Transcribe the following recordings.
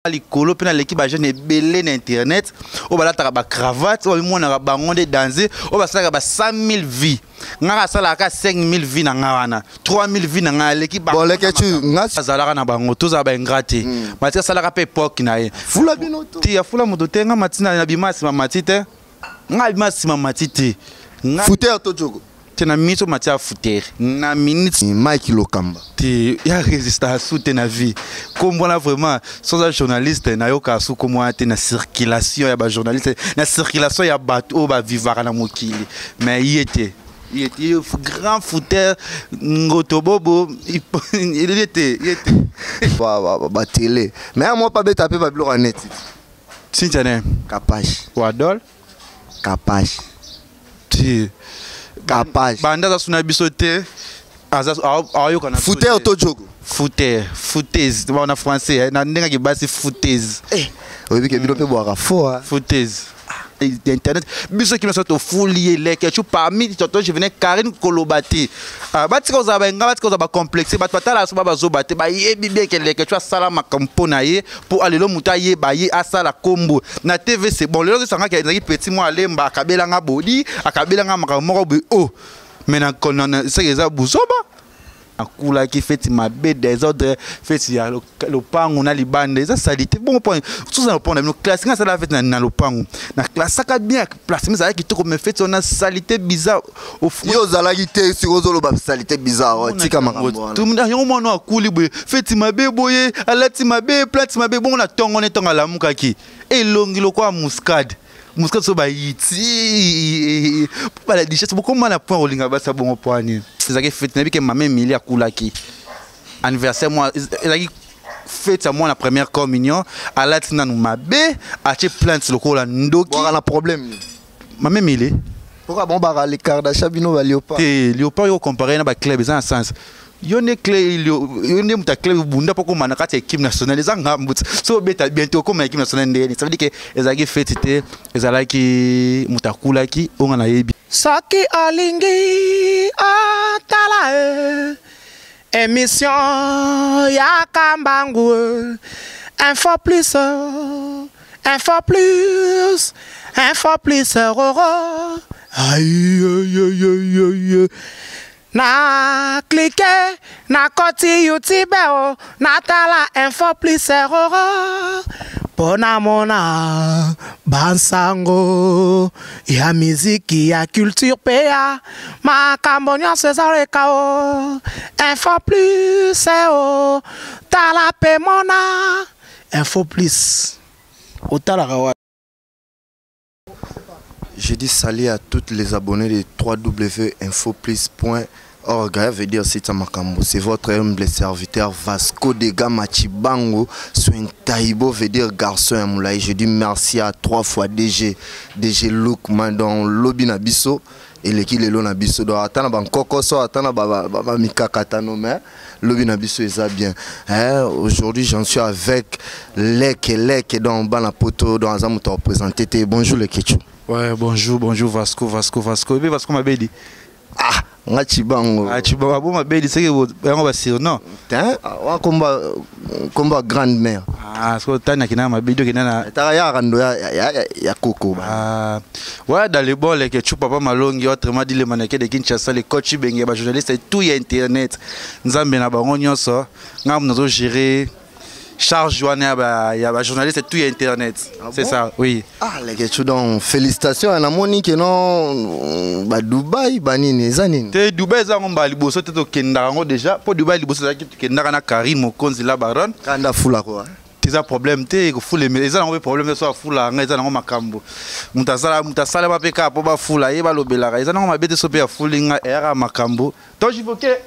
likolo pena l'équipe jeune belé na internet o bala ta ba cravate o mona ba ngonde danser o ba sala ba 100 000 vies nga sala ka 5 000 vies na ngawana 3 000 vies na nga l'équipe bon leke tu nga sala na bango to za ba ingrate matia sala ka pe époque na ye fula binoto ti ya fula moto te nga matina na bimasi ma matite nga bimasi ma matite nga footer to jogo na miso matia footer na minute Mike Lokamba ti ya résister soute na vie comme voilà vraiment sans un journaliste na yo ka su comme ate na circulation ya ba journaliste na circulation ya bateau ba vivara na mokili mais il était grand footer ngotobobo il était ba télé mais moi pas beta pe ba bilo net si tiens Capache wadol Capache ti Capache banda za suna bisote ayo kana footer to jogo footez na français na ndenga ki basi footez oui que bino pe boira fort footez internet biso ki meso to foulier leke tu parmi toto je venais Karine Kolobati batika ozaba nga batika ozaba complexe batala so baba zo bate ba yebi bien que leke tu sala makampo na ye pour aller lo muta ye ba ye asala kombo na TV c'est bon le sanga ki ezaki petit moi alemba akabela nga body akabela nga makamoko bo oh mais na konana c'est eza buzoba akula qui fait ma bête des autres fait le pango na libande ça salité bon point tout ça le point no classe ça la fait na le pango na classe ça bien place mais ça qui tout comme fait on a salité bizarre au fond yo zalagité sur ozolo ba salité bizarre tika makambo tout monde yo mono akuli boye fait ma bébé boye alati ma bébé plate ma bébé bon na tongo ne tonga la mukaki et longi lo kwa muscade muscade so ba yiti pour la dichesse beaucoup mal à point olinga ba sa bon point ni c'est ça fait na bi que ma mère Milia kulaki anniversaire moi ezaki fête à moi la première communion à la tina nous mabe acheter plainte le ko la ndoki on a un problème ma mère Milia pourquoi bon ba les cartes chabino ba léopard yo comparé na ba club ça en sens yone clé yone muta clé bunda poko manaka ta équipe nationale za ngambutsa so beta bientôt comme équipe nationale ndeni ça veut dire que ezaki fête te ezalaki mutakula ki onga na yebi Saki alingi atala émission ya kambangu info plus aïe aïe aïe aïe na cliquer na koti YouTube na tala info plus pona mona bansango ya miziki ya culture pea makambo nyonso ezaleka info plus tala pe mona info plus otalaka wa. Je dis salut à tous les abonnés de www.infoplus.org. Veut dire c'est Makambo. C'est votre humble serviteur Vasco Dega Machibango. Sur un taïbo veut dire garçon à moulay. Je dis merci à 3 fois DG Look dans Lobby Nabiso et l'équipe Lelo Nabiso. Donc attends ban kokoso attends baba mikakatano mais Lobby Nabiso est bien. Aujourd'hui j'en suis avec Lek dans Bana Poto dans Azamuta représenté. Bonjour le Ketchu. Ouais, bonjour Vasco. Et puis Vasco m'a dit. Ah, nga Chibango. Ah, Chibango m'a dit c'est que on va sur non. Tiens, on combat grande mère. Ah, c'est que tana kina m'a dit que nana. Taraya rando ya koko. Ah, ouais dans les bols que tu papa malongi autrement dit les mannequins de Kinshasa les coachs bengé ba journalistes tout y a internet. Nzambe na bango nyonso, ngam nazo gérer charge il y a journaliste tout internet. C'est ça, oui. Ah, les gars, donc félicitations à la Monique non ba Dubaï banini zanini. Te Dubaï za ngomba liboso te to kenda ngo déjà pour Dubaï liboso za kenda na Karine Mokonzi la baron. Kanda fula quoi. Tiza problème te ko fule mais za ngo problème so fula nga za ngo makambo. Mutasala ba peka po ba fula ye ba lobela za ngo mabete so pe ya fulinga era makambo. Donc j'évoquais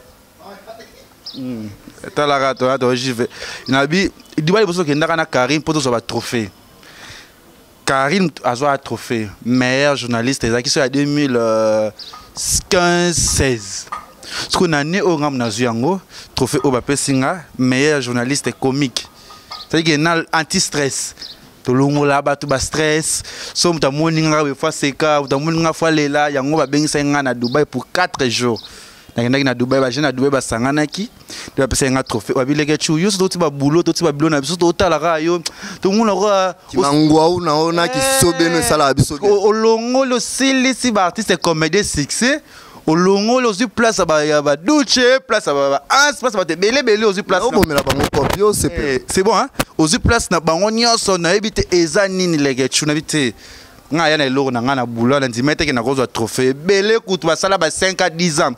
j'y vais. Il dit que Karine pour un trophée. Karine a un trophée. Meilleur journaliste qui sont à 2015-16. Ce qu'on a né au Ramnazuango, trophée Obapé Singa, meilleur journaliste comique. C'est-à-dire qu'il y a un anti-stress. Tout le monde là-bas, tout le stress. So, il y a un fois Seka, il y a un fois Lela, il y a un Dubaï pour 4 jours. nakendaki na Dubai baje na Dubai basanganaki de bapesa nga trophée babileke chu yo so ba boulot to ba bilona biso to talaka yo to muna ko mangwa una ona ki sobeno sala biso olongo lo silisi ba artiste comédien succès olongo lo zu place ba Duce place ba As place ba te belé ozu place bomela bango copio c'est bon hein ozu place na bango nyonso na ebite eza nini leke chu na bite nga ya na eloko na nga na boulot na ndimete ke na kozwa trophée belé kutu basala ba 5 à 10 ans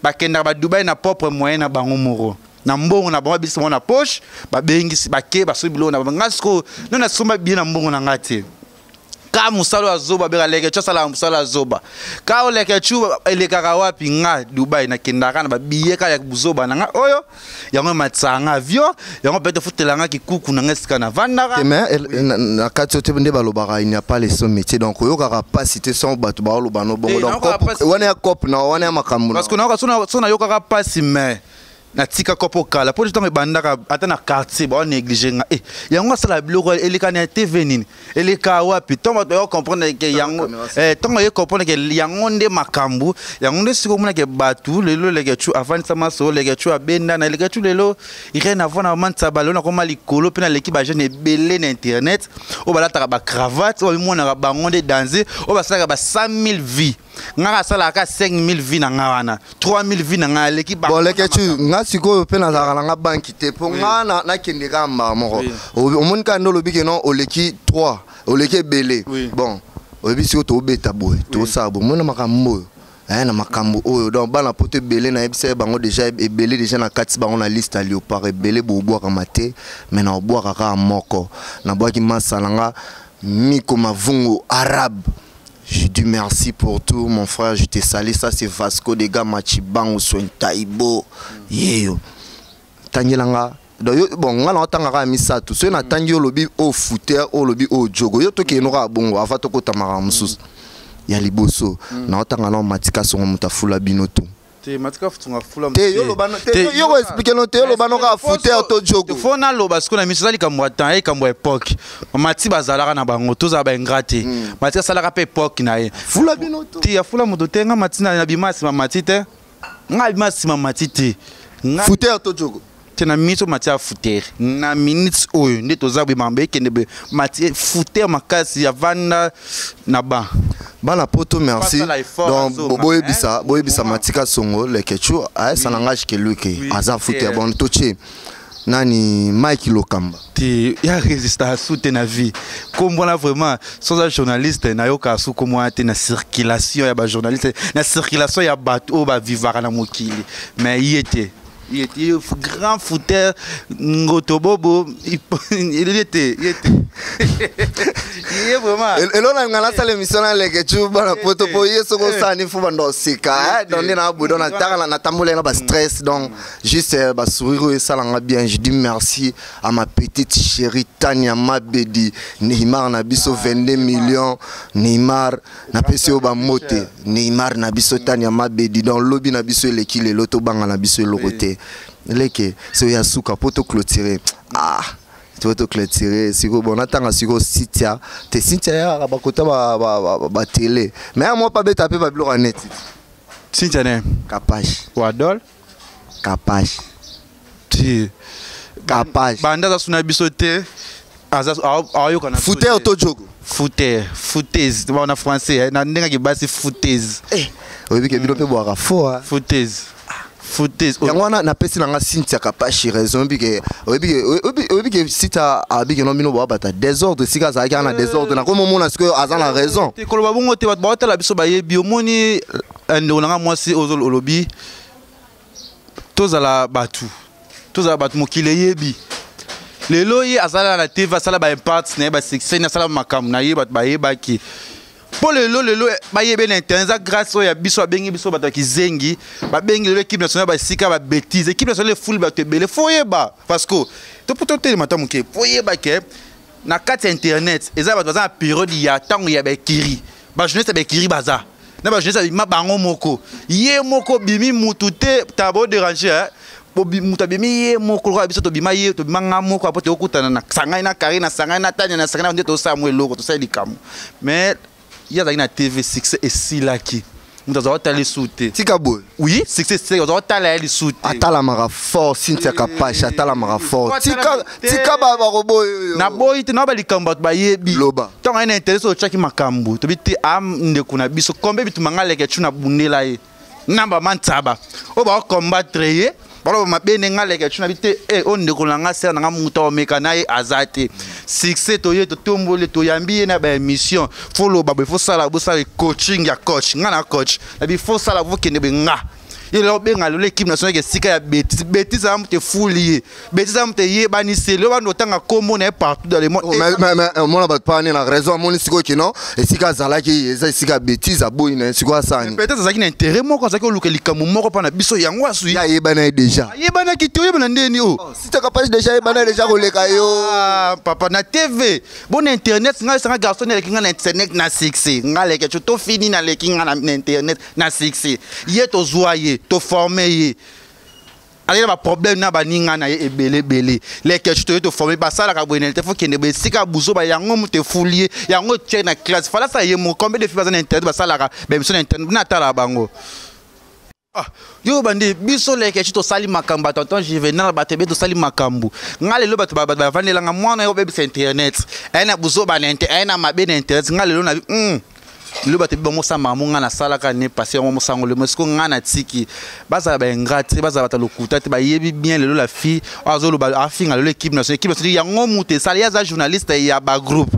bakenda ba Dubai na propre moyen na bango moro na mbongo na bango biso na poche ba bengisi bake baso bilo na ngasko nona soma bien na mbongo na ngati ka musalo azoba beka leke cho sala musalo azoba ka oleke chu elekaka wapi nga Dubai na kendaka na ba biye ka ya buzoba na nga oyo yango matsanga avion yango peut-être futelanga kikuku na ngesika na vandaka mais na kati te nde balobaka il n'y a pas les son métier donc yo kaka pas citer son bato ba lobano bongo donc wana ya cop na wana ya makambo parce que na sona yo kaka pas si mais na tika kopo kala po jetonga bandaka ata na quartier ba négliger nga yango sala biloko eleka na TV nini eleka wapi tomba to comprendre que yango tomba yo comprendre que yango nde makambu yango nde siko mona ke batu lelo leke chu avant sama so leke chu abenda na leke chu lelo irena vona mantsa balona koma likolo pe na leki ba jeune belé na internet o balata ba cravate o mona ba ngonde danser o basaka ba 100 000 vies nga sala ka 5 000 vies na nga wana 3 000 vies na nga leki ba bon leke chu nga siko pe na zaka nga banki te po nga na kende kamba moko omoni ka ndo lobi ke non oleki 3 oleki belé bon obi siko to beta boy to sabo mona makambo na makambo oyo donc bana pote belé na ebise bango déjà ebelé déjà na kati bango na liste ali opare ebelé bo ka mate mais na boa ka moko na boa ki masalanga miko mavungu arabe. Je dis merci pour tout, mon frère. Je te salue. Ça, c'est Vasco de Gama Chibangu Soin Taibo. Yo. Tangilanga. Bon, on a tangara misa tout. Ce na tangi olobi au footer, olobi au jogo. Yo to ke nora bongo. Ava to ko tamara musus. Ya liboso. Na tangala matika songo mutafula binoto. Te matika futunga fula te yo lobano te yo expliquer no te yo lobano ka footer to jogo. Fo na loba siko na miso zali kamwa tan e kamwa époque. Mati bazalaka na bango to za ba ingrate. Mati sala ka pe époque na ye. Fula binoto. Ti ya fula moto te nga mati na bimasi ma mati te. Nga bimasi ma mati te. Footer to jogo. Te na miso mati a footer. Na minutes oyo nde to za bimambe kende be mati footer makasi ya vanda na ba. Bana poto merci. Donc boye bisa matika songo lekechu a sa langage ke luke aza footer bon toche nani Mike Lokamba ti ya résister soute na vie comme voilà vraiment sans un journaliste na yoka su comme moi na circulation ya ba journaliste na circulation ya bateau ba vivara na mokili mais il était grand footer ngotobobo il était il est vraiment et là on a la émission là que tu bana poto po yeso ko sani fu bando sika donc na budo na tala na tambole na ba stress donc juste ba sourire ça langa bien je dis merci à ma petite chérie Tania Mabedi Neymar na biso 22 millions Neymar na pesi ba mote Neymar na biso Tania Mabedi donc lobby na biso leki le loto banga na biso lokote leke so ya suka poto clôturer tu vas clôturer si bon attends si Cynthia te Cynthia ya ba kota ba télé mais moi pas beta pe ba blog net Cynthia ne capage wadol capage ti capage banda za suna bisote aza ayo kana footer to jogo footez tu vas en français na ndenga ki basi footez obi ke bino pe boaka fo footez yangwana na pesi nanga Cynthia Kapashi raison bike obi ke sita abike no bino bata désordre sika za kana désordre na komo mona siko aza la raison te koloba bongo te ba tala biso ba yebi omoni ndonanga mwasi ozolo olobi tozala batu mokile yebi lelo ye azala na TV sala ba impact na ba succès na sala makam na ye ba yeba ki pour le lolo ba yebe na internet grâce au ya biso bengi biso bato ki zengi ba bengi le équipe nationale ba sika ba bêtise équipe nationale full ba te belé foyeba parce que to poto te matamu ke foyeba ke na kati internet eza bato za période ya tango ya ba kiri ba jeunesse ba kiri baza na ba jeunesse ba bango moko ye moko bimi mutute tabo déranger mutabimi ye moko ko biso to bima ye to bimanga moko apote okutana na sangai na karina sangai na tanya na sangai na ndeto samuel loko to sa likamu mais il y a une TV succès et si là qui Nous avons tali souté. Tika boy. Oui, succès, nous avons tali souté. Atala mara fort, Cynthia Kapache, atala mara fort. Tika ba robo. Na boy, tu n'as pas les combats, ba yebi. Loba. Tant un intérêt au chaki makambu. Tu bites am ne kuna biso kombe bitu mangale ke chuna bunela ye. Namba mantaba. O ba combattre ye. Balo mabene ngale ke chuna bite on ne kolanga ser na muta o mekana ye azate. Succès to ye to tombole to yambi na ba mission. Follow ba faut sala bo sala coaching ya coach. Ngana coach. Na bi faut sala vo kende be nga. Il a bien l'équipe nationale qui sika ya bêtise bêtise am te foulier bêtise am te ye bani c'est le ban autant comme on est partout dans le monde mais moi la pas la raison mon siko ki non et sika zala ki eza sika bêtise aboy na siko ça ni peut-être ça qui intérêt moi quand ça que luka likamu moko pa na biso yango asu ya ye bana déjà ye bana ki to ye bana ndeni o si tu capable déjà ye bana déjà koleka yo papa na TV bon internet nga sanga garçon na kinga na internet na 6 nga leke to fini na le kinga na internet na 6 ye to zoyer to former ye allez ba problème na ba ninga na ye ebele les que tu te former ba ça la ka bonne te faut que ne be sika buzo ba yango mu te foulier yango check na classe fala ça ye mo combien de filles dans internet ba ça la ka be biso na internet na tala bango ah yo bandi biso les que tu to sali makamba tonton juvenal ba te be to sali makambu ngale lo ba to ba vanela nga mwana yo be sur internet ena buzo ba na internet ena mabe na internet ngale lo na le bateau bon moi ça maman on a sala quand n'est passé on s'en le mosco on a tiki baza ba ingrate baza bata lokuta te ba yebi bien le la fille azolo ba afinga l'équipe nationale yango mute sala ya za journaliste ya ba groupe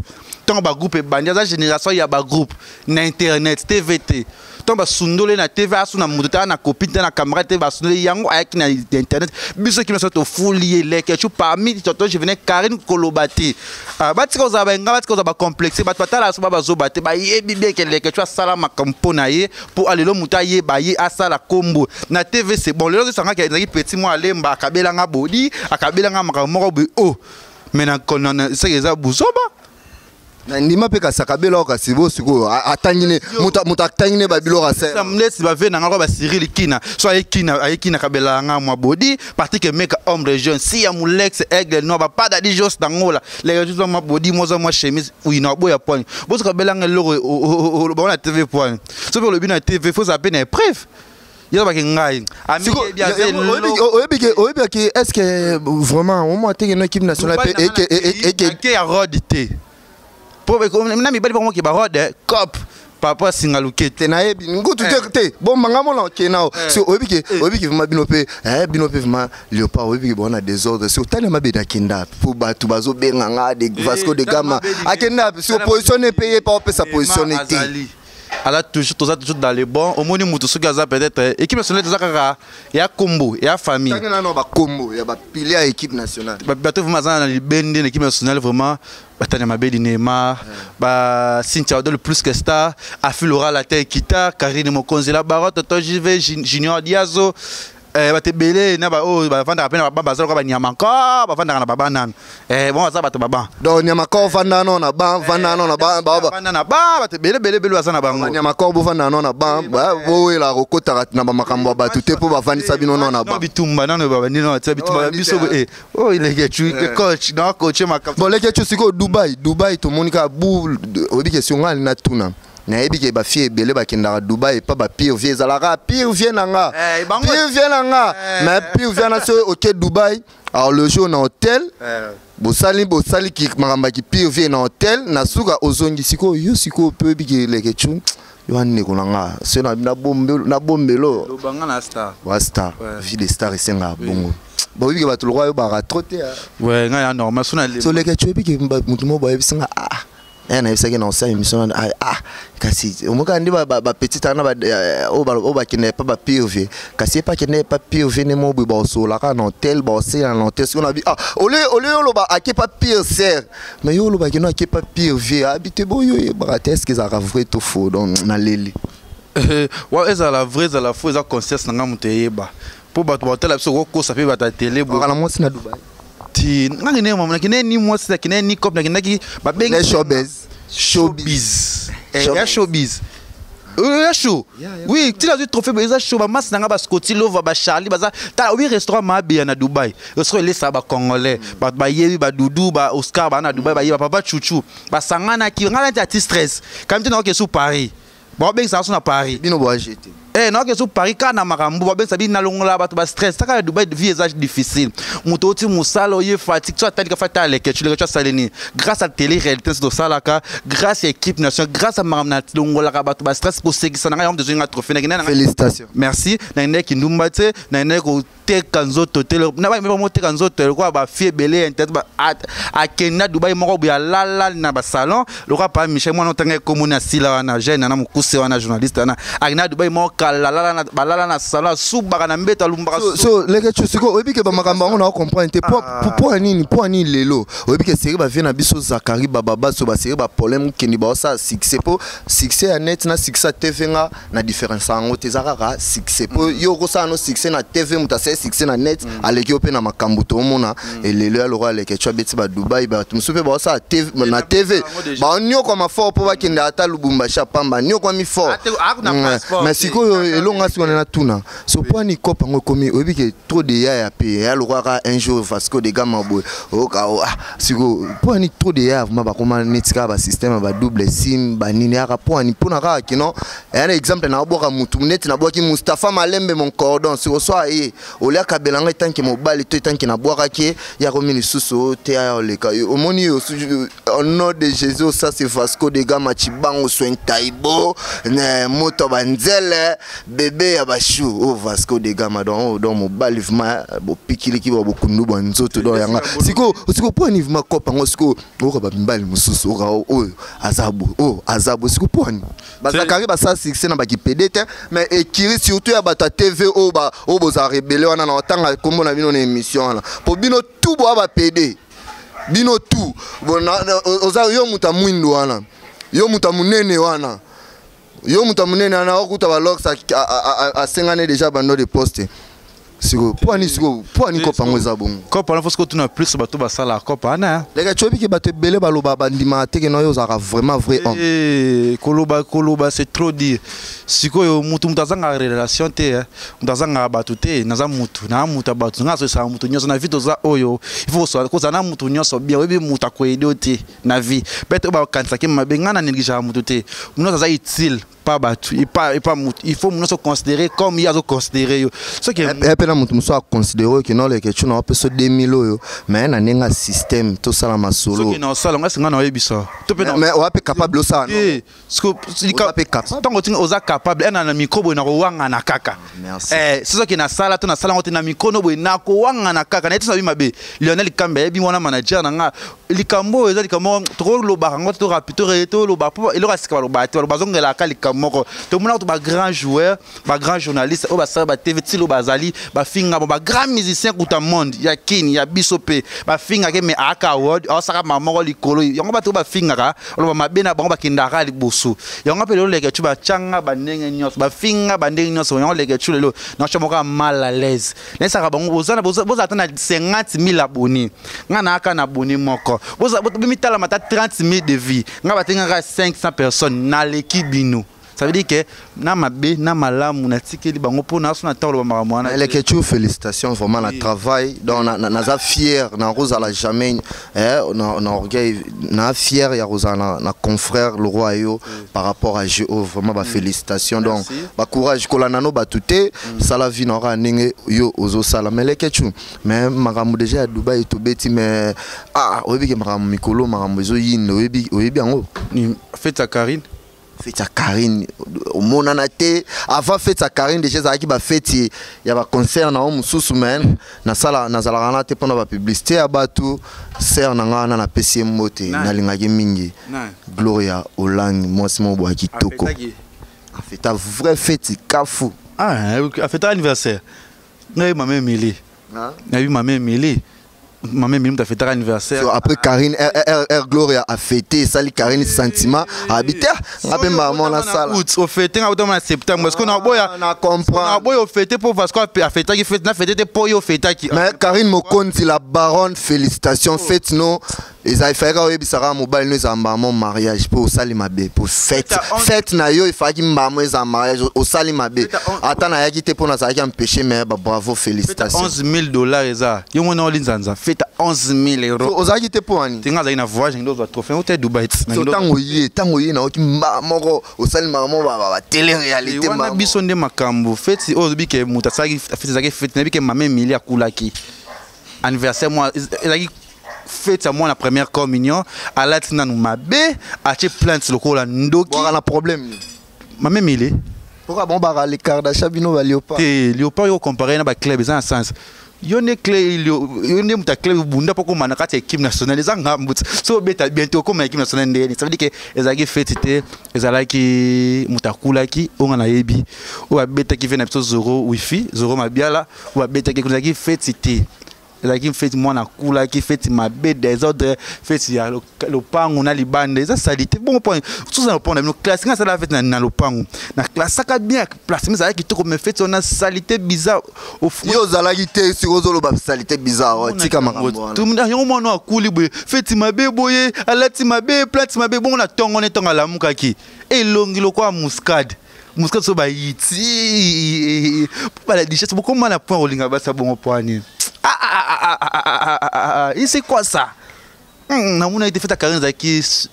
tant ba groupe bandi za génération ya ba groupe na internet TVT tant ba sundole na TV asu na mututa na copine na caméra te ba sundole yango avec na internet biso ki meso to foulier les que tu parmi toto je venais Karine Kolobati batika za ba nga batika za ba complexe ba patala so ba zo bate ba yebi bien que les que tu as sala makampo na ye pour aller lo muta ye ba ye asala kombo na TV c'est bon le sanga ki petit moi alemba akabela nga body akabela nga makamoko bo oh mais na konana c'est ça buzoba na ndima pe kasakabela o kasibo siko atangine muta tangine babilo kase samlesi ba vena ngalo ba Cyril Kina so ayekina kabela nga mwa body parti que mec homme de jeune si ya mulex aigle no ba pas dadi jos dangola les gens ma body moza moi chemise oui no boya point bo so kabela nga loro ba na TV point so pour le bien na TV faut appeler une preuve yo ba kingai ami bien oyebi est-ce que vraiment au moins une équipe nationale et rodité pour na mi bali bango ki ba rode cop papa singaluke te na yebi ngutu te bon mangamo na kenao si oyebi ki vraiment binope vraiment Léopard oyebi ki bona désordre si otana mabeda kenda pour batu bazo benganga de Vasco de Gama akenda si oppositionné payé pas sa positionné te ala toujours dans les bons au moni mutu sugaza peut-être équipe nationale zaka ya kombo ya famille tanga na ba kombo ya ba pilier à équipe nationale ba to vraiment na libende l'équipe nationale vraiment batana mabedi Neymar ba Cynthia Odol plus que star afilora la tête kita Karine Mokonzi la barotte to JV Junior Diazo bate belé na ba o ba vanda pena ba bazalo ka ba nyama ka ba vanda na baba nan bon za bato baba do nyama ka vanda no na ba vanda no na ba vanda na ba bate belé azana bango nyama ka bo vanda no na ba bo la rokota na ba makambo ba tuté po ba vandisa bino no na ba bitumba na ba ni no tsa bitumba biso oh il est que coach na coach makambo bon les que siko Dubai to monika bu obi question ngal na tuna na yebi ke ba fie belé ba kenda Dubai pas ba pire vie zalaka pire vie nanga mais pire vie na so OK Dubai alors le jour na hôtel bosali ki maramba ki pire vie na hôtel na suka ozongi siko yo siko pe bi ke leke chu yo anne ko nanga se na bombelo lo banga na star wa star vie de star esenga bongo ba wi ke ba tolwa yo ba trotter ouais nga ya normal so leke chu bi ke mutu mo ba yebisinga na yebisaki na osa émission kasi omoka ndi ba petit ana ba kine pa ba POV kasi pa kine pa POV ne mo ba osola ka na hotel ba osela na hotel on a dit ole lo ba aki pa pire ser mais yo lo ba kino aki pa POV habite boyo ba test que ça va vrai tout faux donc na leli wa eza la vraie za la faux za concert na ngamu te yeba pour ba hotel so ko sa pe ba ta télé bo kala mo na Dubai ti ngane mama kine ni mo sa kine ni cop na kine ba bengi showbiz ya showbiz ya show oui tu as du trophée ba show ba mas nanga ba Scotty Lova ba Charlie ba ta oui restaurant ma bien na Dubai restaurant les ça ba congolais ba yebi ba Doudou ba Oscar ba na Dubai ba yeba papa Chouchou ba sangana ki ngala ta stress quand tu na ke sous Paris bon ben ça na Paris bino boa jeté non que sur Paris kana makambo ben sabi na longola bato ba stress taka Dubai vie est difficile muto oti musala oye fatigue tu atali ka fata le que tu le saleni grâce à télé réalité c'est ça là grâce à équipe nation grâce à maram na longola ka bato ba stress pour segisa na yom de un trophée na félicitations merci na nek ndumba te na nek ko te kanzo totel na ba mo te kanzo totel ko ba fie belé en tête ba a Kenya Dubai moko ya la na ba salon le roi pas Michel moi non tanga komuna sila na jeune na mukuse wana journaliste na agna Dubai mo la balala na salon subaka na mbeta lumbaka so les gars tu obi ke ba makamba on a comprendre te pour ni lelo obi ke série ba vient na biso Zakari baba so ba série ba problème keni ba ça succès à net na succès TV na différence en te zakara succès pour yo ko ça no succès na TV muta succès na net aleki ope na makambo to mona et lelo ya loro aleki tu abeti ba Dubai ba tumsupe ba ça TV na TV ba onyo ko ma fort pour ba kenda ata Lubumbashi pamba nyo ko mi fort mais siko elonga si on a tuna so pour ni kopa ngo komi obi ke trop de ya pe ya loro un jour Vasco de Gama boy o ka siko pour ni trop de ya ma ba koma netika ba système ba double sim ba nini aka pour ni pona ka kino un exemple na boka mutu net na boki Mustafa Malembe mon cordon si soit o le ka belanga tanki mobile to tanki na boka ke ya komi susu te ya le ka o moni au nom de Jésus ça c'est Vasco de Gama Chibango soin taibo ne moto banzele bébé ya bashu o Vasco de Gama don mobile vma bo pikili ki bo kundu banzoto do yanga siko pour ni vma kopa ngo siko o ba mbali mususu o azabo siko pour ni bazakari ba ça succès na ba ki PDT mais ekiri surtout ya ba ta TV o boza rebelle wana na otanga kombo na bino na émission là pour bino tout bo ba PD bino tout bon oza yo muta mwindo wana yo muta munene wana yo muta munene ana okuta ba lox a 5 années déjà bando de poste siko pour ni kopa ngoza bongo kopa na fosco tuna plus bato ba sala kopa na les gars chobi ki bato belé baloba bandima te ke no yo za vraiment vrai homme koloba c'est trop dire siko yo mutu mutazanga relation te mutazanga bato te naza mutu na muta bato nga so sa mutu nyoso na vito za oyo il faut so ko za na mutu nyoso bien webi muta ko aider te na vie peut-être ba kanisa ke mabenga na négligera mutu te muno za utile pas battu il faut nous considérer comme il y a considérer ce qui est pena mutu muso considérer que non les que tu n'as pas ce 2000 yo mais na nenga système tout ça la masolo ce qui non ça longa singa na yebisa mais on est capable ça non ce que tant que oza capable na micro na ko wanga na kaka c'est ce qui na sala to na sala ngote na micro no boy na ko wanga na kaka na tisa bimabe Lionel Kambe bi mwana manager na nga likambo eza likambo trop lo barango to rapito reto lo ba il aura sika lo ba to bazongela ka moko to mona to ba grand joueur ba grand journaliste o ba sa ba TV tilo bazali ba finga ba grand musicien kuta monde ya kin ya bisope ba finga ke me aka award o saka mamoko likolo yango ba to ba finga ka lo ba mabena bango ba kindaka liboso yango pe lo leke tu ba changa ba ndenge nyos ba finga ba ndenge nyos yango leke tu lelo na chomoka mal à l'aise na saka bango bozana boza tana 50,000 abonnés ngana aka na abonné moko boza mitala mata 30,000 de vie ngaba tenga 500 personnes na l'équipe bino. Ça veut dire que na mabe na malamu na tikeli bango po na so na tolo ba makamwana les que félicitations vraiment le travail donc na fier na Rosa la jamais na orgueil na fier ya Rosa na confrère le roi yo par rapport à Géo vraiment ba félicitations donc ba courage kolana no batuté sala vie na ra ninge yo ozo sala mais les que mais makamu déjà à Dubai to beti mais obi ke makamu mikolo makamu zo yin obi yango ni fête Karine fête à Karine au monanate avant fête à Karine déjà ça qui ba fête il y a ba concert na mususu men na sala na zalana te pona ba publicité abatu ser na ngana na PC mote na lingaki mingi Gloria Olang moi c'est mon bois kitoko a fait ta vraie fête kafu a fait anniversaire na maman Emily na eu maman Emily maman Emily t'a fait ton anniversaire après Karine Gloria a fêté ça les Karine sentiment habiter rappelle maman la salle au fêter en septembre parce qu'on a boya na comprendre boya au fêter pour parce qu'on a fêté qui fête na fêter pour yo fêter qui mais Karine Mokonzi la baronne félicitations fête non Et ça fait que ça sera mobile nous en mon mariage pour salimabé pour fête na yo il faut qu'il m'amène en mariage au salimabé. Attends na yaki te pour na ça qui empêcher mais bravo félicitations. $11,000 ça. Yo mon olinzanza fait à 11,000 €. Aux yaki te pour ani. Tinga za ina voyage ndo za trophée au Dubaï. Tango yi na ki moko au salimamo ba télé réalité ba. Wana biso nde makambo fête o bike mutasaki fête zaki fête na bike mame mili akulaki. Anniversaire moi ezaki fête à moi la première communion à la tina nous mabé acheter plainte le ko la ndoki voilà problème mame mili pourquoi bon ba les Kardashian bino ba Léopard Léopard yo comparer na ba club ça en sens yo ne clé yo ne muta club bunda poko mana kati équipe nationale za ngambu so beta bientôt comme équipe nationale ndeni ça veut dire que ezaki fête té ezalaki mutakula ki onga na yebi o ba beta ki vena biso 0 wifi 0 mabiala o ba beta ki ezaki fête té qui fait moi na kula qui fait ma bête des autres fait ya le pango na libande ça salité bon point tout ça point no classe ça la fait na le pango na classe ça bien place mais ça qui tout comme fait on a salité bizarre au fond yo zalagité sur ozolo ba salité bizarre tika makambo tout monde yo mo no akuli boye fait ma be boye alati ma be plate ma be bon na tongo ne tonga la mukaki et longi lo kwa muscade muscade so ba yiti pas la dichesse beaucoup mal à point olinga ba ça bon point et c'est quoi ça? On a été fait à Karine Zaki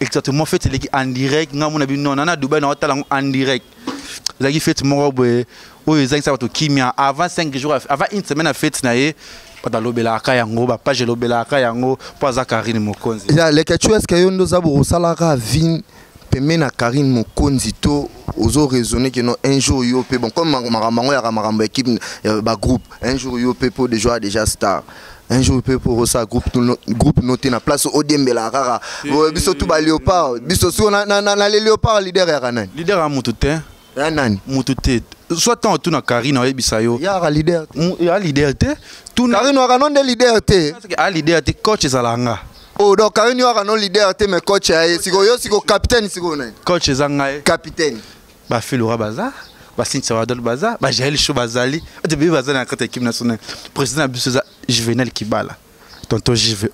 exactement fait en direct. On a vu non, on a Dubaï en direct. Zaki fait mon boy. Oui, Zaki ça va tout kimia avant 5 jours, avant une semaine à fête naé. Pas dans l'obéla kayango, pas j'ai l'obéla kayango, pas à Karine Mokonzi. Ya les quelque chose que yon nous a beau salara vin. Pemena Karine Mokonzi to ozo raisonner que non un jour yo pe bon comme marambo ya marambo équipe ba groupe un jour yo pe pour des joueurs déjà star un jour pe pour ça groupe noté na place Odembe la rara biso tout ba Léopard biso so na les Léopard leader ya kanani leader a mutute ya nani mutute soit tant tout na Karine o bisayo ya leader ya leader te tout Karine wa non de leader te a leader te coach zalanga. Oh donc Karine yo non leader te mais coach siko yo siko capitaine siko nani coach zanga capitaine ba Filora baza ba Cynthia Wadol baza ba Jaël Chou bazali de bébé baza na carte équipe nationale président Abisoza Juvenal Kibala tonton JV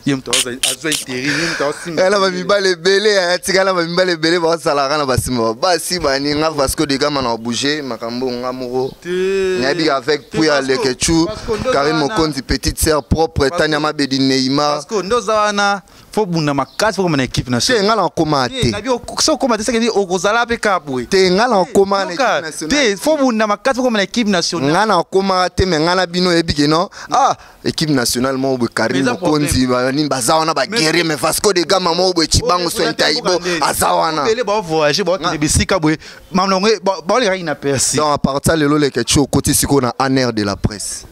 yem to azo intérêt yem to sim elle va mi balé belé tika va mi balé belé ba salara na basimo ba si ba ni nga Vasco de Gama na bouger makambo ngamuro nyabi avec Pouya Lekechu Karine Mokonzi petite sœur propre Tanyama Bedi Neymar parce que ndoza wana faut bunda makasi faut comme équipe nationale te ngala komate na bio so komate ça que dit okozala pe kapwe te ngala komate équipe nationale te faut bunda makasi faut comme équipe nationale ngala komate mais ngala bino ebiki non ah équipe nationale mo be Karine Mokonzi ba ni bazawana ba guerrier mais Vasco de Gama mo be Chibango so Ntaibo azawana bele ba voyager ba te bisika boye mamlonge ba le ina persi donc à partir le le kecho côté siko na aner de la presse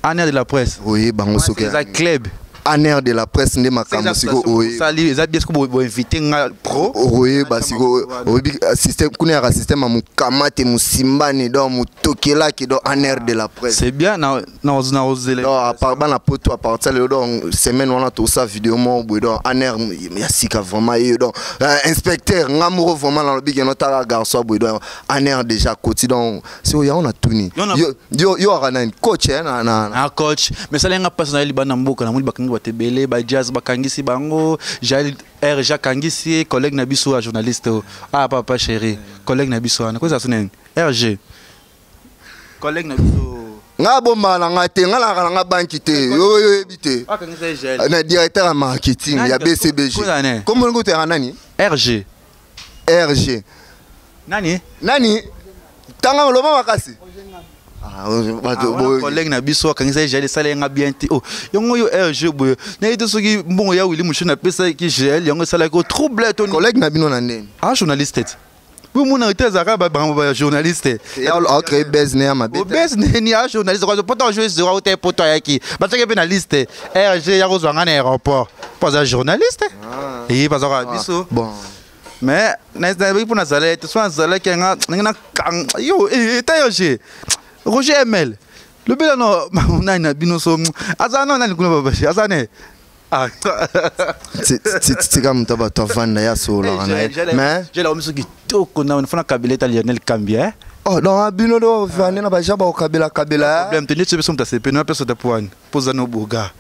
oui bango soke c'est club aner de la presse ndé makambo siko oui sali eza bien siko bo inviter nga pro oui ba siko système kuna système mukamate musimbani donc mutokela ki donc aner de la presse c'est bien na ozele donc à part bana poto à partir le donc semaine on a tout ça vidéo mo bo donc aner ya sika vraiment et donc inspecteur ngamuro vraiment dans le big notara garçon bo donc aner déjà côté donc c'est on a tout ni yo arana coach na coach mais ça lenga personnel bana mboka na muli bakangi batebele ba jazz bakangisi bango Jaël RJ kangisi collègue na biso journaliste ah papa chéri collègue na biso na quoi ça sonne RG collègue na biso nga bomba na nga te nga la nga banki te yo ebité akangisa Jaël na directeur en marketing ya BCBG comment ngo te nani RG nani tanga loma makasi collègue na biso akangisa Jaël salenga bien te oh yongo yo RG boyo na ito soki mbongo ya Willy Mushi na pesa ki Jaël yongo sala ko trouble ton collègue na bino na ndeni ah journaliste oui mon arrêté zaka ba journaliste ya ok business ya mabe business ni a journaliste ko poto jouer zero hotel poto yaki ba teke pe na liste RG ya ko zwanga na aéroport pas un journaliste et pas ça biso bon mais na pour na zala te soit zala ki nga yo eta RG Roger ML le bel non on a une binoso azana na nikuna babashi azane ah c'est comme ta vanda ya solo mais j'ai la omiso ki toko na on fona kabeleta Lionel Cambia Oh, dans Bino, do vane na bajaba okabela kabela. Problème tenir tu peux sommes taper non personne de point. Pose no boga.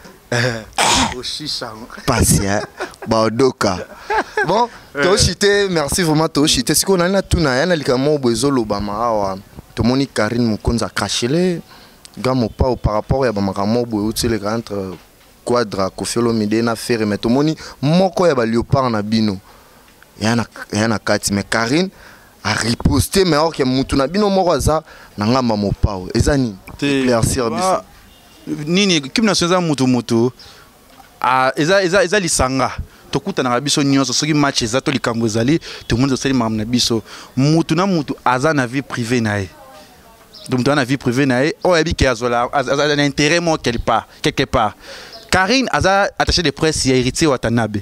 Au chicha. Patient. Ba doka. Bon, to chité, merci vraiment to chité. Si qu'on a na tuna yana likamo bozo lobama awa. To moni Karine Mukonza kachele. Gamo pa par rapport ya ba makamo boyo tele entre Quadra Koffi Olomide na Ferre mais to moni moko ya ba léopard na bino. Yana kati mais Karine a riposté mais or que mutu na bino moko za na ngamba mopao ezani éclaircir biso nini kim national mutu eza lisanga tokuta na biso nyonso soki match eza to likambo ezali tout le monde osali mam na biso mutu na mutu aza na vie privée nae donc dans la vie privée nae o yabi ke azola aza na intérêt mo quelque part Karine aza attaché de presse ya héritier Watanabe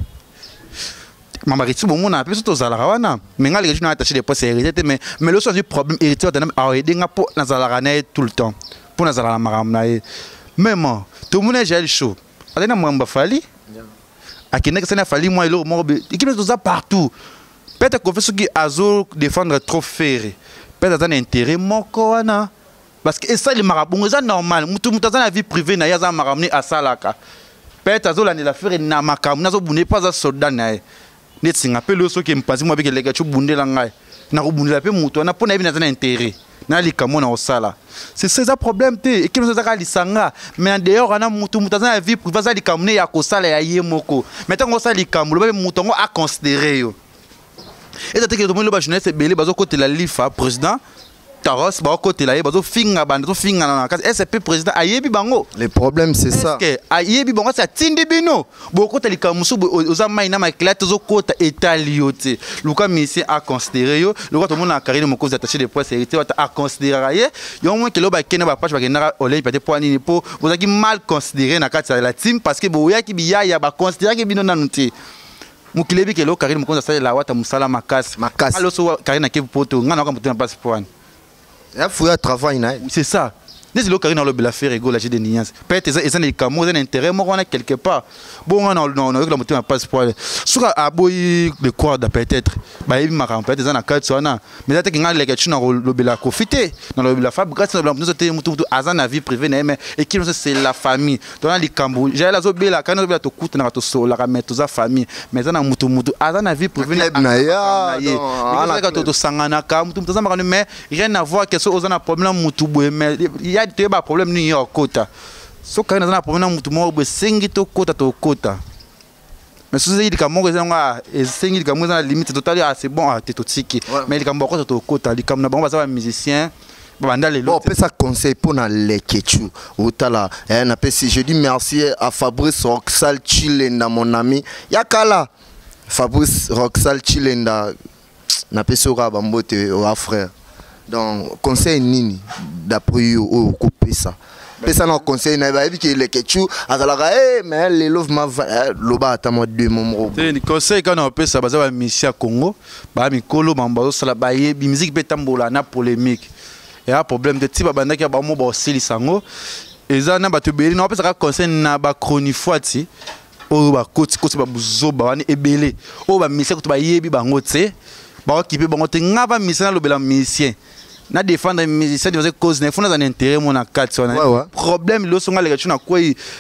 Mamariti bon mon appel surtout Zala wana mais ngal les gens attaché des postes hérité mais le soir du problème hérité a aidé nga pour na Zala rana tout le temps pour na Zala maram na même tout le monde est chaud adena mwamba fali akina que ça na fali moi lo mo équipe tout ça partout peut-être qu'on fait ce qui azo défendre trop ferré peut-être dans intérêt moko wana parce que ça les marabou c'est normal mutu dans la vie privée na ya za maramni asalaka peut-être azo la la faire na makam na zo bune pas za soldat na net singa pe lo so ke mpasi mo beke lega chu bundela ngai na ko bundela pe mutu na pona bina na intérêt na likamo na osala c'est ça problème te et que ça ka lisanga mais en dehors na mutu na vie privée za likamne ya ko sala ya yemoko mais tant ko sala likamlo ba mutu ngo a considérer yo et ça te que tout le monde ba jeunesse belé bazo côté la lifa président Taros ba côté là bazo finga bando finga na kasi SP président ayebi bango le problème c'est ça que ayebi bango ça tindi bino boko telika musu oza mai na maklate zo kota etaliote luka monsieur a considéré yo luka to mona Karine Mukonza attaché de presse hérité a considéré yo moins que lo ba kena ba page ba kena olé peut-être pour nini po vous avez mal considéré na kati la team parce que boya ki biya ya ba considérer que bino nanuti mukilebi ke lo Karine Mukonza sala la wata musala makasi alo so Karine ke poto ngana ka mutuna passe point il faut y travailler. C'est ça. Dès que Karine a le faire égaux, j'ai des nuances. Peut-être qu'ils ont des camots, des intérêts, moi on a quelque part. Bon, on a la moitié de passe pour aller. Soit à boy de quoi peut-être. Bah il m'a rappelé des années 4 ans. Mais là, tu as les gars dans le la profiter. Dans le la fab, grâce à la nous sommes tout à la vie privée, mais et qui c'est la famille. Dans les camots, j'ai la zobé la canne de coûte dans tout la mettre toute sa famille. Mais dans mutu à la vie privée. Mais rien à voir que ce aux problème mutu mais il y a des problèmes ni yo kota so quand on a problème mutu mo be sengi to kota mais si c'est comme moi et sengi comme moi limite totale c'est bon t'es tout tiki mais il comme beaucoup to kota il comme na bon ça musicien banda les bon peut ça conseil pour na lekechu otala na pe si je dis merci à Fabrice Roxal Chilenda mon ami yakala Fabrice Roxal Chilenda na pe sora bambote au frère. Donc, conseil nini d'après au couper ça. Ça non conseil na ba que les ketchu azalaga mais les love ma loba atamo de mon c'est conseil quand on peut ça baza mission Congo ba mikolo mambazo sala ba yebi musique betambola na polémique et un problème de type banda ki ba mo ba silisango eza na bato beli na pesa conseil na ba chronifuati o ba koti ba buzoba wani ebele o ba mission ko ba yebi bango tse ba okipe bango te ngaba mission na lobela musicien na défendre musicien de cause ne fona za intérêt mon na kati wana problème lo songa lega tuna ko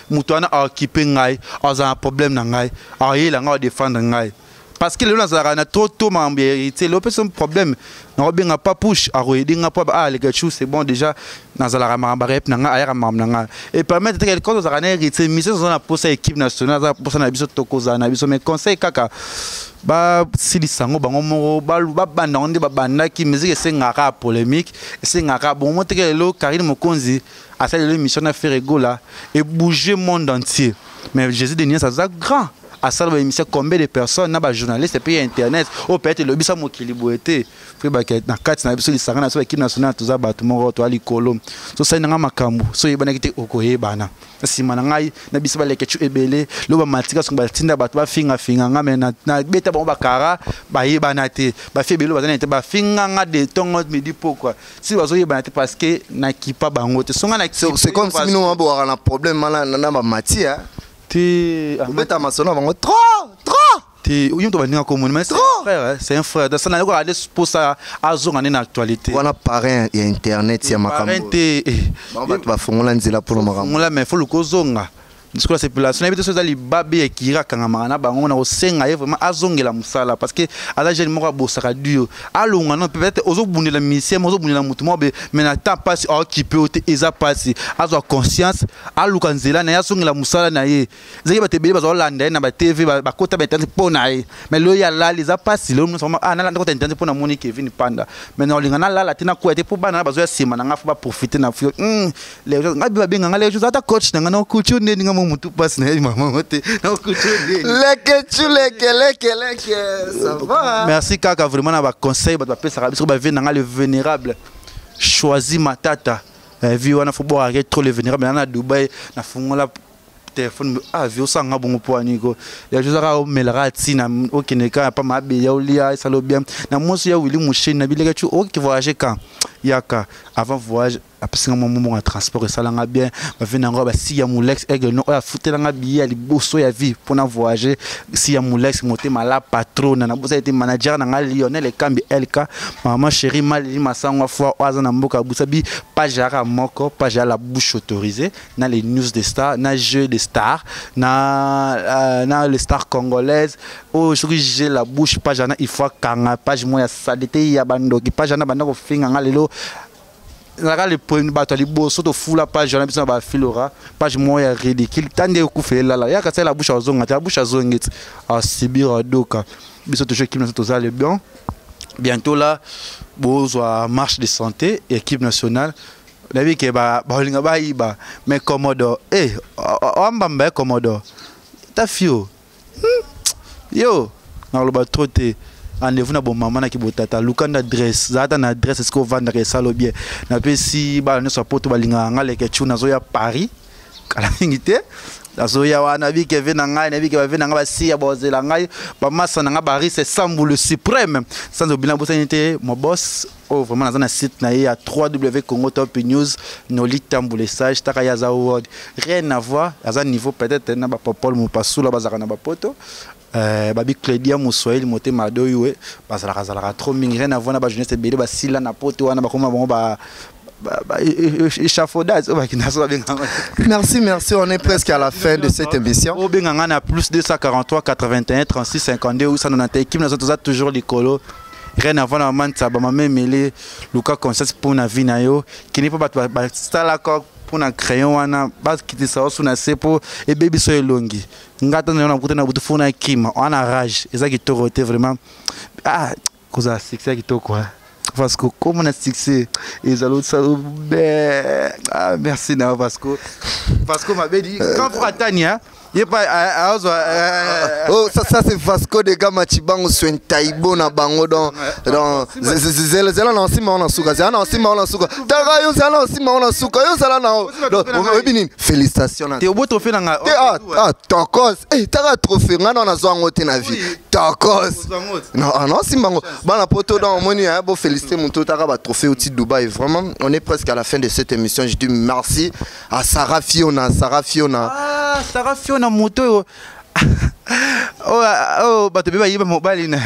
mutu ana okipe ngai aza problème na ngai a yela nga défendre ngai parce que le na na trop mambérité le person problème na obenga pas push a roedinga pas les gars c'est bon déjà na zala mamba rep na nga ayara mamna nga et permettre que quand za na hérité mission za na posa équipe nationale za posa na biso tokoza na biso mais conseil kaka ba silisango bango mo ba banda onde ba banda ki musique sengaka polémique sengaka bon montre que le Karine Mukonza a fait l'émission na faire rigola et bouger monde entier mais Jésus de Nias ça grand à ça l'émission combien de personnes na ba journalistes et puis internet au peut-être le bisa mokili boete fi ba na kati na biso lisanga na so équipe nationale tout ça bato mo to ali kolom so ça nga makambu so yebana kiti okoyebana sima na ngai na biso ba lekechu ebele lo ba matika so ba tinda bato ba finga nga me na beta ba bakara ba yebana te ba fi belo ba zana te ba finga nga de tongo midi pourquoi si ba zo yebana te parce que na kipa bango te songa na c'est comme si nous on a un problème na ba matia ti beta masona bango trop C'est un frère. Ça n'a pas pour ça à zone en actualité. On a parrain et internet, il y a ma caméra. Mais faut le cozonga. Discours c'est pour la sonne habitude ça li babé kira kangamana bango na osenga vraiment azongela musala parce que ala jeune moko bosaka dur alonga non peut-être ozo bundela mission ozo bundela mutu mo mais na temps passe occupé ote eza passe azo conscience aluka nzela na yazongela musala na ye zeki batebeli bazo landa na ba TV ba kota ba internet pona ye mais lo ya la les a passe lo nous na landa kota internet pona moni Kevin Panda mais na linga na la tina ko ete pour bana bazo ya sima na ngafa ba profiter na fio les gens ngabi ba benga les gens ata coach na ngana coach ne mutu passe na maman mote na kutundi ça va. Merci kaka vraiment na ba conseil ba pesa biso ba venanga le vénérable choisi matata vi wana faut boire trop le vénérable na Dubaï na fungola téléphone avion sanga bongo poaniko ya jozaka o melra tina okineka pa mabe ya olia salo bien na moso ya Willy Mouchine na bileka tu o ki voyager quand yaka avant voyage après un moment de transport et ça l'a bien va venir encore si ya Moulex aigle non a foutre nga billet ali bosso ya vie pour na voyager si ya Moulex monter mala patron na bossa été manager na Lionel et Kambi LK maman chérie mali masango fois oza na mboka busabi page à moko page à la bouche autorisée na les news des stars na jeu des stars na les stars congolaises oh j'ai la bouche page na il faut kanga page moi ya saleté ya bando ki page na bando ko finga ngalelo na le point bato ali boso to fula page na biso ba filora page moya ridicule tande ku fela la ya ka la bouche azonga ta bouche azongit a sibira doka biso to équipe nationale tozale bien bientôt là bozwa marche de santé équipe nationale la vie que ba linga ba iba mais Commodore amba Commodore ta fio yo na lo ba troté rendez-vous na bon maman na ki botata lukanda adresse zata na adresse est-ce qu'on vendre que ça lo bien na pe si ba ne so poto balinga ngale ke chuna zo ya Paris kala ngite azo ya wana bi ke vena ngai na bi ke vena ngaba si ya bozela ngai ba masa na ngaba c'est Sambu le suprême sans oublier bosanité mon boss oh vraiment dans un site na ya 3W Congo Top News no litambule sage takaya za world rien à voir à un niveau peut-être na ba popol mo pasula bazaka na ba poto babi Claudia Moussoil moté madoywe bazala trop mingi rien à voir na ba jeunesse belé ba sila na poto wana ba koma bon ba échafaudage. Merci, on est presque à la fin de cette émission. Au Benganga na plus 243 81 36 52 où ça nous a équipe nous avons toujours les colos. Rien avant la manta ba même mêlé Luka conscience pour na vie na yo qui n'est pas ba stala ko pour na crayon wana ba kiti sa osu na sepo et baby so elongi ngata na kuta na butu fona kima on a rage et ça qui toroté vraiment cause succès qui to quoi. Vasco, comme on a succès, ils allons merci na Vasco. Vasco m'avait dit quand vous attendez, il y a pas oh ça c'est Vasco de Gama Chibango sur un taïbo na bango dans zela na sima on suka zela na sima on suka tara yo zela na sima on suka yo zela na bini félicitations te obo trophée na tokos tara trophée ngana na zo ngote na vie tokos non simango bana poto dans moni bo féliciter mon tout tara ba trophée au titre Dubaï vraiment on est presque à la fin de cette émission je dis merci à Sarah Fiona na moto bato beba yiba mobali na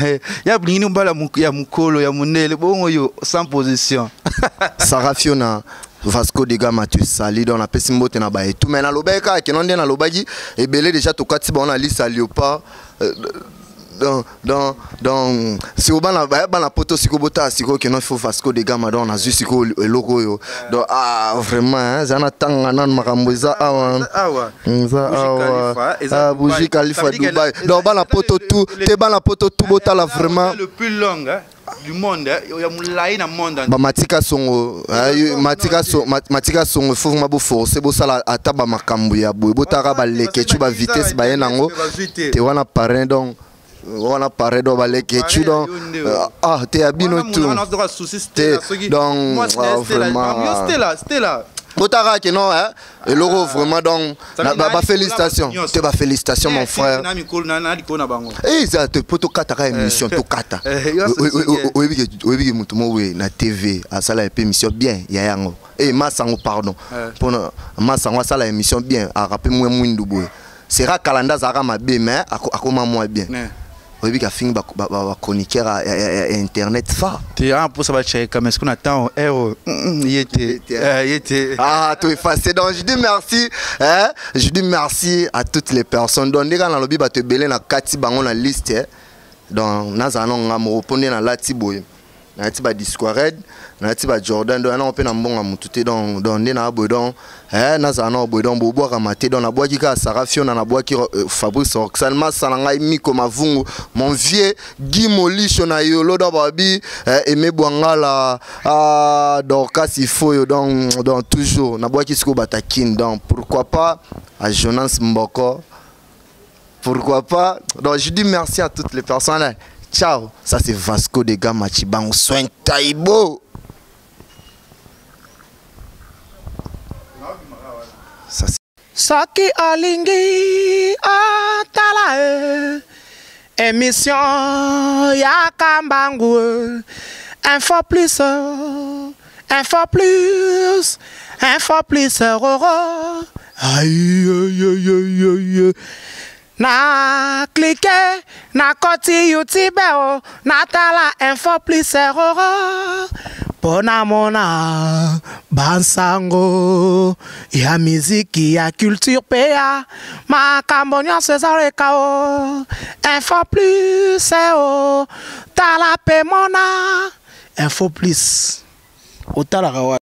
ya blini mbala ya mukolo ya munele bongo yo sans position Sarah Fiona Vasco de Gama tu sali dans la pesimbote na ba et tout mais na lobeka ke non na lobagi et belé déjà to kati ba on a liste aliopa dans si on la poto siko bota siko que non faut Vasco de Gama dans na siko logo yo donc vraiment zana tanga nan makamboza bougie Khalifa Dubaï donc ba la poto tout te ba la poto tout bota la vraiment le plus long du monde ya mulai na monde ba matika songo matika songo faut vraiment bo forcer bo sala ataba makambo ya boy botaka ba leke tu ba vitesse ba yenango te wana parrain donc on a parlé de balèque tu donc t'es abino tout donc vraiment c'était là Botara qui non hein et l'euro vraiment donc ba félicitations te ba félicitations mon frère et ça te poto kata émission to kata oui mutu mo we na TV à ça la émission bien ya yango et masango pardon pour masango ça la émission bien à rappeler moi mwindu boy sera calendar zara mabe mais akoma moi bien oyebi ka fingi ba chroniqueur à internet fa tu as pour ça va checker comme est-ce qu'on attend il était ah tout effacé. Donc je dis merci hein, je dis merci à toutes les personnes donc ndeka na lobi ba te belé na kati bango na liste hein. Donc naza na ngamo pondé na lati boye na ti ba Discord na ti ba Jordan donc na opena mbonga mututé donc ndena boye donc naza na boye donc bobo ka maté donc na boaki ka Sarafio na boaki Fabrice Roxalma salanga miko mavungu mon vieux Guy Molisho na yolo do babi Aimé Bwangala Dorcas il faut donc toujours na boaki siko batakin donc pourquoi pas à Jonas Mboko pourquoi pas. Donc je dis merci à toutes les personnes. Ciao. Ça c'est Vasco de Gama Chibango Soin Taibo. Ça c'est Soki Olingi Otala émission ya Kambangu info plus aïe aïe aïe aïe na cliquer na koti YouTube na tala info plus pona mona bansango ya miziki ya culture pea makambo nyonso ezaleka info plus tala pe mona info plus otalaka